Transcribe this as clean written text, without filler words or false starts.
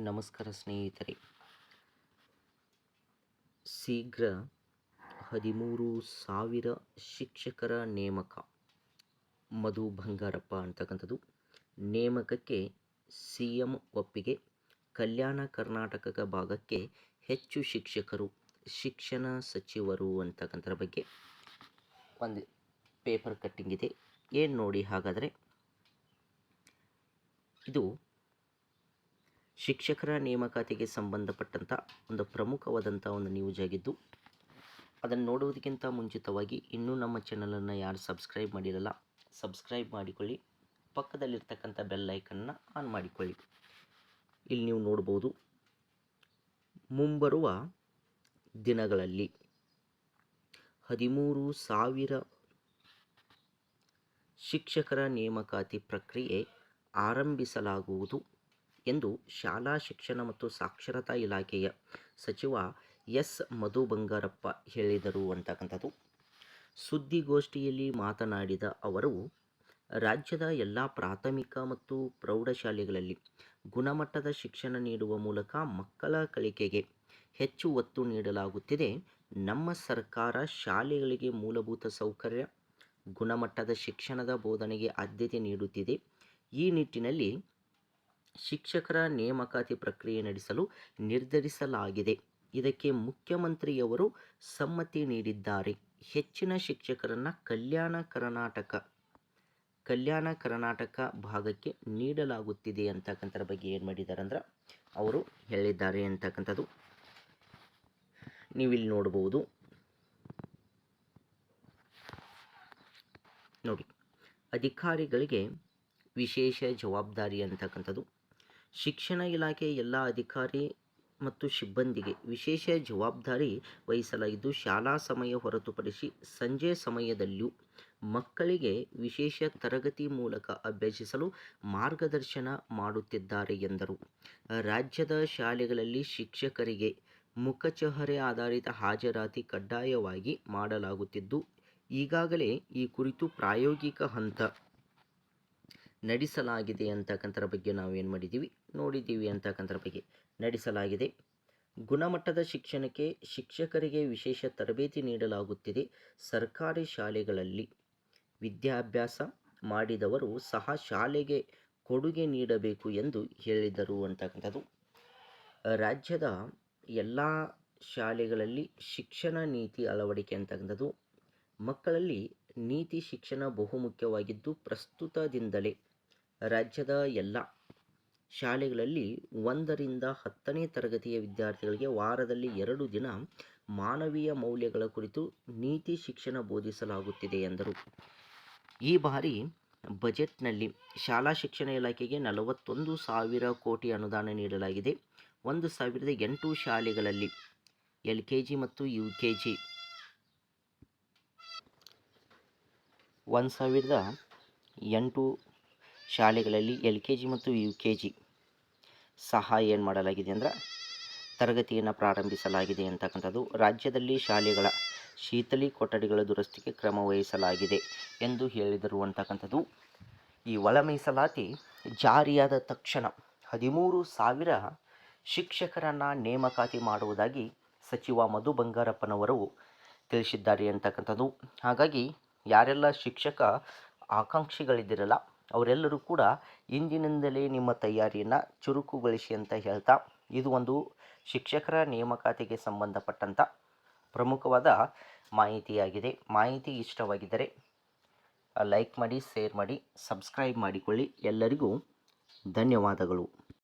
ನಮಸ್ಕಾರ ಸ್ನೇಹಿತರೆ. ಶೀಘ್ರ 13,000 ಶಿಕ್ಷಕರ ನೇಮಕ. ಮಧು ಬಂಗಾರಪ್ಪ ಅಂತಕ್ಕಂಥದ್ದು ನೇಮಕಕ್ಕೆ CM ಒಪ್ಪಿಗೆ. ಕಲ್ಯಾಣ ಕರ್ನಾಟಕ ಭಾಗಕ್ಕೆ ಹೆಚ್ಚು ಶಿಕ್ಷಕರು, ಶಿಕ್ಷಣ ಸಚಿವರು ಅಂತಕ್ಕಂಥದ್ರ ಬಗ್ಗೆ ಒಂದು ಪೇಪರ್ ಕಟ್ಟಿಂಗ್ ಇದೆ. ಏನು ನೋಡಿ, ಹಾಗಾದರೆ ಇದು ಶಿಕ್ಷಕರ ನೇಮಕಾತಿಗೆ ಸಂಬಂಧಪಟ್ಟಂಥ ಒಂದು ಪ್ರಮುಖವಾದಂಥ ಒಂದು ನ್ಯೂಸ್ ಆಗಿದ್ದು, ಅದನ್ನು ನೋಡುವುದಕ್ಕಿಂತ ಮುಂಚಿತವಾಗಿ ಇನ್ನೂ ನಮ್ಮ ಚಾನಲನ್ನು ಯಾರು ಸಬ್ಸ್ಕ್ರೈಬ್ ಮಾಡಿರಲ್ಲ ಸಬ್ಸ್ಕ್ರೈಬ್ ಮಾಡಿಕೊಳ್ಳಿ, ಪಕ್ಕದಲ್ಲಿರ್ತಕ್ಕಂಥ ಬೆಲ್ ಐಕನ್ನ ಆನ್ ಮಾಡಿಕೊಳ್ಳಿ. ಇಲ್ಲಿ ನೀವು ನೋಡ್ಬೋದು, ಮುಂಬರುವ ದಿನಗಳಲ್ಲಿ 13,000 ಶಿಕ್ಷಕರ ನೇಮಕಾತಿ ಪ್ರಕ್ರಿಯೆ ಆರಂಭಿಸಲಾಗುವುದು ಎಂದು ಶಾಲಾ ಶಿಕ್ಷಣ ಮತ್ತು ಸಾಕ್ಷರತಾ ಇಲಾಖೆಯ ಸಚಿವ ಎಸ್ ಮಧು ಬಂಗಾರಪ್ಪ ಹೇಳಿದರು ಅಂತಕ್ಕಂಥದ್ದು. ಸುದ್ದಿಗೋಷ್ಠಿಯಲ್ಲಿ ಮಾತನಾಡಿದ ಅವರು, ರಾಜ್ಯದ ಎಲ್ಲ ಪ್ರಾಥಮಿಕ ಮತ್ತು ಪ್ರೌಢಶಾಲೆಗಳಲ್ಲಿ ಗುಣಮಟ್ಟದ ಶಿಕ್ಷಣ ನೀಡುವ ಮೂಲಕ ಮಕ್ಕಳ ಕಲಿಕೆಗೆ ಹೆಚ್ಚು ಒತ್ತು ನೀಡಲಾಗುತ್ತಿದೆ. ನಮ್ಮ ಸರ್ಕಾರ ಶಾಲೆಗಳಿಗೆ ಮೂಲಭೂತ ಸೌಕರ್ಯ, ಗುಣಮಟ್ಟದ ಶಿಕ್ಷಣದ ಬೋಧನೆಗೆ ಆದ್ಯತೆ ನೀಡುತ್ತಿದೆ. ಈ ನಿಟ್ಟಿನಲ್ಲಿ ಶಿಕ್ಷಕರ ನೇಮಕಾತಿ ಪ್ರಕ್ರಿಯೆ ನಡೆಸಲು ನಿರ್ಧರಿಸಲಾಗಿದೆ. ಇದಕ್ಕೆ ಮುಖ್ಯಮಂತ್ರಿಯವರು ಸಮ್ಮತಿ ನೀಡಿದ್ದಾರೆ. ಹೆಚ್ಚಿನ ಶಿಕ್ಷಕರನ್ನು ಕಲ್ಯಾಣ ಕರ್ನಾಟಕ ಭಾಗಕ್ಕೆ ನೀಡಲಾಗುತ್ತಿದೆ ಅಂತಕ್ಕಂಥದ್ರ ಬಗ್ಗೆ ಏನು ಮಾಡಿದ್ದಾರೆ ಅಂದ್ರೆ ಅವರು ಹೇಳಿದ್ದಾರೆ ಅಂತಕ್ಕಂಥದ್ದು ನೀವಿಲ್ಲಿ ನೋಡ್ಬೋದು. ನೋಡಿ, ಅಧಿಕಾರಿಗಳಿಗೆ ವಿಶೇಷ ಜವಾಬ್ದಾರಿ ಅಂತಕ್ಕಂಥದ್ದು. ಶಿಕ್ಷಣ ಇಲಾಖೆ ಎಲ್ಲ ಅಧಿಕಾರಿ ಮತ್ತು ಸಿಬ್ಬಂದಿಗೆ ವಿಶೇಷ ಜವಾಬ್ದಾರಿ ವಹಿಸಲಾಗಿದ್ದು, ಶಾಲಾ ಸಮಯ ಹೊರತುಪಡಿಸಿ ಸಂಜೆ ಸಮಯದಲ್ಲಿಯೂ ಮಕ್ಕಳಿಗೆ ವಿಶೇಷ ತರಗತಿ ಮೂಲಕ ಅಭ್ಯಸಿಸಲು ಮಾರ್ಗದರ್ಶನ ಮಾಡುತ್ತಿದ್ದಾರೆ ಎಂದರು. ರಾಜ್ಯದ ಶಾಲೆಗಳಲ್ಲಿ ಶಿಕ್ಷಕರಿಗೆ ಮುಖಚಹರೆ ಆಧಾರಿತ ಹಾಜರಾತಿ ಕಡ್ಡಾಯವಾಗಿ ಮಾಡಲಾಗುತ್ತಿದ್ದು, ಈಗಾಗಲೇ ಈ ಕುರಿತು ಪ್ರಾಯೋಗಿಕ ಹಂತ ನಡೆಸಲಾಗಿದೆ ಅಂತಕ್ಕಂಥರ ಬಗ್ಗೆ ನಾವೇನು ಮಾಡಿದ್ದೀವಿ ನೋಡಿದ್ದೀವಿ ಅಂತಕ್ಕಂಥರ ಬಗ್ಗೆ ನಡೆಸಲಾಗಿದೆ. ಗುಣಮಟ್ಟದ ಶಿಕ್ಷಣಕ್ಕೆ ಶಿಕ್ಷಕರಿಗೆ ವಿಶೇಷ ತರಬೇತಿ ನೀಡಲಾಗುತ್ತಿದೆ. ಸರ್ಕಾರಿ ಶಾಲೆಗಳಲ್ಲಿ ವಿದ್ಯಾಭ್ಯಾಸ ಮಾಡಿದವರು ಸಹ ಶಾಲೆಗೆ ಕೊಡುಗೆ ನೀಡಬೇಕು ಎಂದು ಹೇಳಿದರು ಅಂತಕ್ಕಂಥದ್ದು. ರಾಜ್ಯದ ಎಲ್ಲ ಶಾಲೆಗಳಲ್ಲಿ ಶಿಕ್ಷಣ ನೀತಿ ಅಳವಡಿಕೆ ಅಂತಕ್ಕಂಥದ್ದು ಮಕ್ಕಳಲ್ಲಿ ನೀತಿ ಶಿಕ್ಷಣ ಬಹುಮುಖ್ಯವಾಗಿದ್ದು, ಪ್ರಸ್ತುತದಿಂದಲೇ ರಾಜ್ಯದ ಎಲ್ಲ ಶಾಲೆಗಳಲ್ಲಿ 1ರಿಂದ 10ನೇ ತರಗತಿಯ ವಿದ್ಯಾರ್ಥಿಗಳಿಗೆ ವಾರದಲ್ಲಿ 2 ದಿನ ಮಾನವೀಯ ಮೌಲ್ಯಗಳ ಕುರಿತು ನೀತಿ ಶಿಕ್ಷಣ ಬೋಧಿಸಲಾಗುತ್ತಿದೆ ಎಂದರು. ಈ ಬಾರಿ ಬಜೆಟ್ನಲ್ಲಿ ಶಾಲಾ ಶಿಕ್ಷಣ ಇಲಾಖೆಗೆ 41,000 ಕೋಟಿ ಅನುದಾನ ನೀಡಲಾಗಿದೆ. 1,008 ಶಾಲೆಗಳಲ್ಲಿ LKG ಮತ್ತು UKG 1,008 ಶಾಲೆಗಳಲ್ಲಿ LKG ಮತ್ತು UKG ಸಹ ಏನು ಮಾಡಲಾಗಿದೆ ಅಂದರೆ ತರಗತಿಯನ್ನು ಪ್ರಾರಂಭಿಸಲಾಗಿದೆ ಅಂತಕ್ಕಂಥದ್ದು. ರಾಜ್ಯದಲ್ಲಿ ಶಾಲೆಗಳ ಶೀತಲಿ ಕೊಠಡಿಗಳ ದುರಸ್ತಿಗೆ ಕ್ರಮ ವಹಿಸಲಾಗಿದೆ ಎಂದು ಹೇಳಿದರು ಅಂತಕ್ಕಂಥದ್ದು. ಈ ಒಳ ಮೀಸಲಾತಿ ಜಾರಿಯಾದ ತಕ್ಷಣ 13,000 ಶಿಕ್ಷಕರನ್ನು ನೇಮಕಾತಿ ಮಾಡುವುದಾಗಿ ಸಚಿವ ಮಧು ಬಂಗಾರಪ್ಪನವರು ತಿಳಿಸಿದ್ದಾರೆ ಅಂತಕ್ಕಂಥದ್ದು. ಹಾಗಾಗಿ ಯಾರೆಲ್ಲ ಶಿಕ್ಷಕ ಆಕಾಂಕ್ಷಿಗಳಿದ್ದೀರಲ್ಲ ಅವರೆಲ್ಲರೂ ಕೂಡ ಇಂದಿನಿಂದಲೇ ನಿಮ್ಮ ತಯಾರಿಯನ್ನು ಚುರುಕುಗೊಳಿಸಿ ಅಂತ ಹೇಳ್ತಾ, ಇದು ಒಂದು ಶಿಕ್ಷಕರ ನೇಮಕಾತಿಗೆ ಸಂಬಂಧಪಟ್ಟಂಥ ಪ್ರಮುಖವಾದ ಮಾಹಿತಿಯಾಗಿದೆ. ಮಾಹಿತಿ ಇಷ್ಟವಾಗಿದ್ದರೆ ಲೈಕ್ ಮಾಡಿ, ಶೇರ್ ಮಾಡಿ, ಸಬ್ಸ್ಕ್ರೈಬ್ ಮಾಡಿಕೊಳ್ಳಿ. ಎಲ್ಲರಿಗೂ ಧನ್ಯವಾದಗಳು.